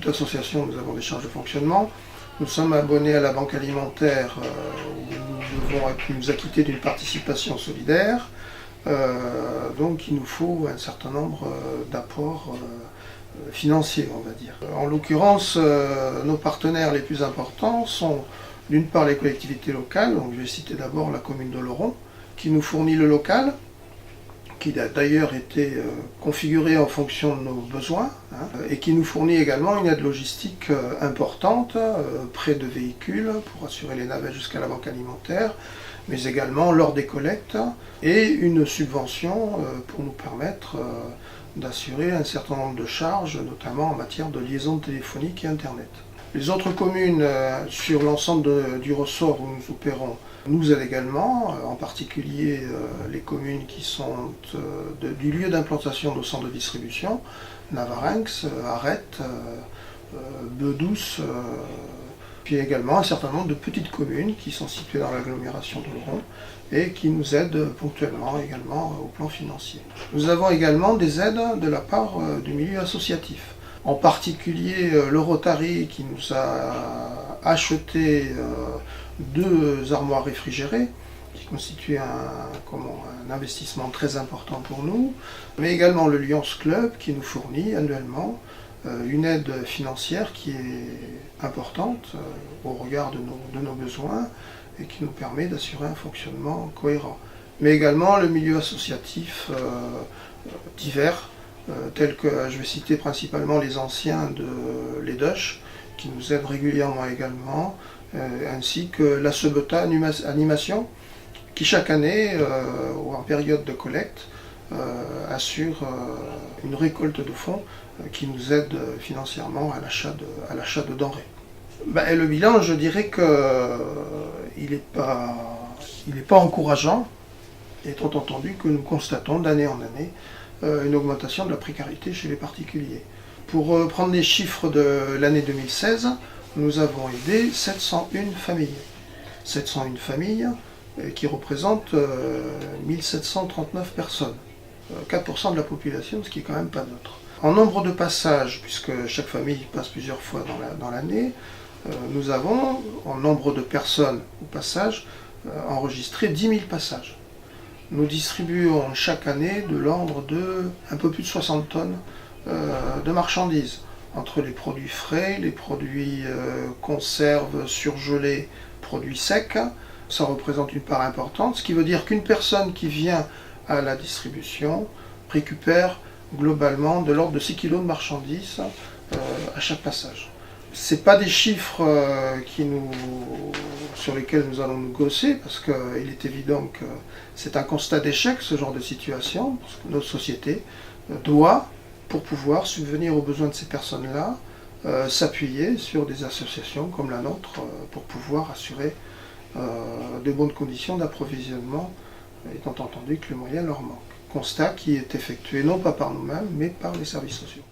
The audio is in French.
toute association, nous avons des charges de fonctionnement. Nous sommes abonnés à la banque alimentaire où nous devons nous acquitter d'une participation solidaire. Donc il nous faut un certain nombre d'apports financiers, on va dire. En l'occurrence, nos partenaires les plus importants sont d'une part les collectivités locales, donc je vais citer d'abord la commune d'Oloron, qui nous fournit le local, qui a d'ailleurs été configuré en fonction de nos besoins, et qui nous fournit également une aide logistique importante, prêt de véhicules pour assurer les navettes jusqu'à la banque alimentaire, mais également lors des collectes, et une subvention pour nous permettre d'assurer un certain nombre de charges, notamment en matière de liaison téléphonique et Internet. Les autres communes sur l'ensemble du ressort où nous opérons nous aident également, en particulier les communes qui sont du lieu d'implantation de nos centres de distribution, Navarinx, Arrête, Bedouce, puis également un certain nombre de petites communes qui sont situées dans l'agglomération d'Oloron et qui nous aident ponctuellement également au plan financier. Nous avons également des aides de la part du milieu associatif. En particulier le Rotary qui nous a acheté 2 armoires réfrigérées, qui constituent un investissement très important pour nous, mais également le Lions Club qui nous fournit annuellement une aide financière qui est importante au regard de nos besoins et qui nous permet d'assurer un fonctionnement cohérent. Mais également le milieu associatif divers, tels que je vais citer principalement les anciens de l'EDUSH, qui nous aident régulièrement également, ainsi que la Sebeta Animation, qui chaque année, ou en période de collecte, assure une récolte de fonds qui nous aide financièrement à l'achat de denrées. Et le bilan, je dirais qu'il n'est pas encourageant, étant entendu que nous constatons d'année en année une augmentation de la précarité chez les particuliers. Pour prendre les chiffres de l'année 2016, nous avons aidé 701 familles. 701 familles qui représentent 1739 personnes. 4% de la population, ce qui est quand même pas neutre. En nombre de passages, puisque chaque famille passe plusieurs fois dans l'année, nous avons, en nombre de personnes au passage, enregistré 10 000 passages. Nous distribuons chaque année de l'ordre de un peu plus de 60 tonnes de marchandises, entre les produits frais, les produits conserves, surgelés, produits secs. Ça représente une part importante, ce qui veut dire qu'une personne qui vient à la distribution récupère globalement de l'ordre de 6 kg de marchandises à chaque passage. Ce n'est pas des chiffres sur lesquels nous allons nous gausser, parce qu'il est évident que c'est un constat d'échec, ce genre de situation, parce que notre société doit, pour pouvoir subvenir aux besoins de ces personnes-là, s'appuyer sur des associations comme la nôtre pour pouvoir assurer de bonnes conditions d'approvisionnement, étant entendu que les moyens leur manquent. Constat qui est effectué non pas par nous-mêmes, mais par les services sociaux.